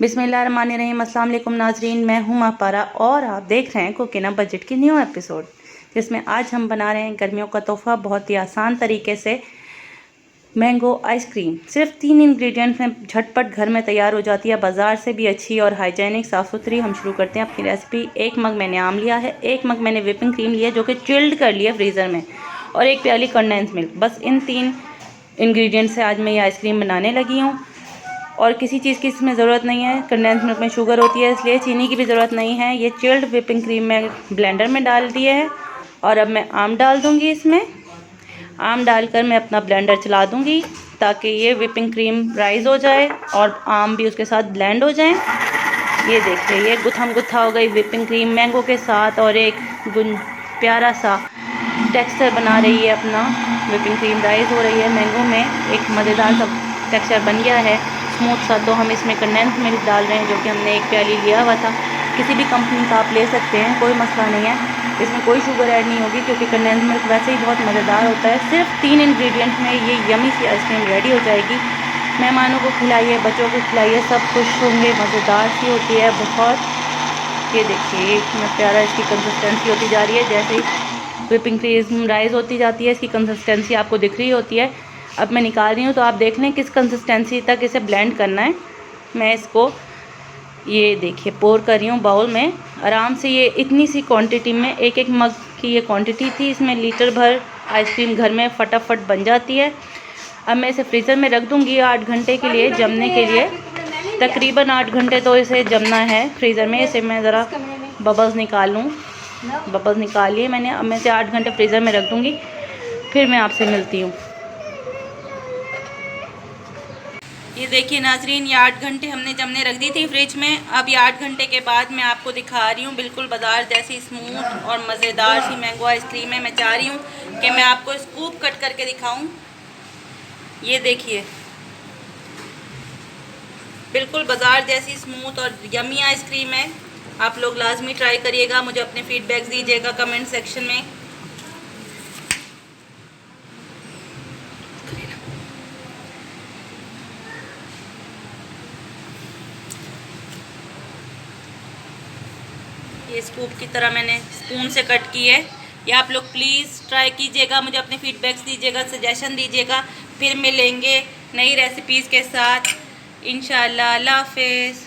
बिस्मिल्लाहिर्रहमानिर्रहीम। अस्सलाम वालेकुम नाजरीन, मैं हूँ मापारा और आप देख रहे हैं कुकिंग अ बजट की न्यू एपिसोड, जिसमें आज हम बना रहे हैं गर्मियों का तोहफ़ा बहुत ही आसान तरीके से मैंगो आइसक्रीम। सिर्फ 3 इंग्रेडिएंट्स में झटपट घर में तैयार हो जाती है, बाज़ार से भी अच्छी और हाइजेनिक साफ़ सुथरी। हम शुरू करते हैं अपनी रेसिपी। 1 मग मैंने आम लिया है, 1 मग मैंने व्हिपिंग क्रीम लिया जो कि चिल्ड कर लिया फ्रीज़र में, और 1 प्याली कंडेंस मिल्क। बस इन 3 इंग्रेडिएंट से आज मैं ये आइसक्रीम बनाने लगी हूँ और किसी चीज़ की इसमें ज़रूरत नहीं है। कंडेंस मिल्क में शुगर होती है, इसलिए चीनी की भी ज़रूरत नहीं है। ये चिल्ड व्हिपिंग क्रीम मैं ब्लेंडर में डाल दिए है और अब मैं आम डाल दूँगी। इसमें आम डालकर मैं अपना ब्लेंडर चला दूँगी ताकि ये व्हिपिंग क्रीम राइज़ हो जाए और आम भी उसके साथ ब्लेंड हो जाए। ये देखिए, ये गुत्थम गुत्था हो गई व्हिपिंग क्रीम मैंगो के साथ और एक प्यारा सा टेक्सचर बना रही है। अपना व्हिपिंग क्रीम राइज़ हो रही है, मैंगो में एक मज़ेदार सा टेक्सचर बन गया है, स्मूथ सा। तो हम इसमें कंडेंस मिल्क डाल रहे हैं जो कि हमने 1 प्याली लिया हुआ था। किसी भी कंपनी का आप ले सकते हैं, कोई मसला नहीं है। इसमें कोई शुगर ऐड नहीं होगी क्योंकि कंडेंस मिल्क वैसे ही बहुत मज़ेदार होता है। सिर्फ 3 इंग्रेडिएंट्स में ये यमी सी आइसक्रीम रेडी हो जाएगी। मेहमानों को खिलाइए, बच्चों को खिलाइए, सब खुश होंगे। मज़ेदार सी होती है बहुत। ये देखिए इतना प्यारा इसकी कंसिस्टेंसी होती जा रही है। जैसे ही व्हिपिंग क्रीम राइज़ होती जाती है, इसकी कंसिस्टेंसी आपको दिख रही होती है। अब मैं निकाल रही हूँ, तो आप देख लें किस कंसिस्टेंसी तक इसे ब्लेंड करना है। मैं इसको ये देखिए पोर कर रही हूँ बाउल में आराम से। ये इतनी सी क्वांटिटी में 1 मग की ये क्वांटिटी थी। इसमें लीटर भर आइसक्रीम घर में फटाफट बन जाती है। अब मैं इसे फ्रीज़र में रख दूँगी 8 घंटे के लिए जमने के लिए। तकरीबन 8 घंटे तो इसे जमना है फ्रीज़र में। इसे मैं ज़रा बबल्स निकाल लूँ। बबल्स निकाल लिए मैंने। अब मैं इसे 8 घंटे फ्रीज़र में रख दूँगी, फिर मैं आपसे मिलती हूँ। ये देखिए नाजरीन, ये 8 घंटे हमने जमने रख दी थी फ्रिज में। अब ये 8 घंटे के बाद मैं आपको दिखा रही हूँ। बिल्कुल बाजार जैसी स्मूथ और मज़ेदार सी मैंगो आइसक्रीम है। मैं चाह रही हूँ कि मैं आपको स्कूप कट करके दिखाऊँ। ये देखिए, बिल्कुल बाजार जैसी स्मूथ और यमी आइसक्रीम है। आप लोग लाजमी ट्राई करिएगा, मुझे अपने फीडबैक्स दीजिएगा कमेंट सेक्शन में। ये स्कूप की तरह मैंने स्पून से कट की है। ये आप लोग प्लीज़ ट्राई कीजिएगा, मुझे अपने फीडबैक्स दीजिएगा, सजेशन दीजिएगा। फिर मिलेंगे नई रेसिपीज़ के साथ इंशाल्लाह। अल्लाह हाफ़िज़।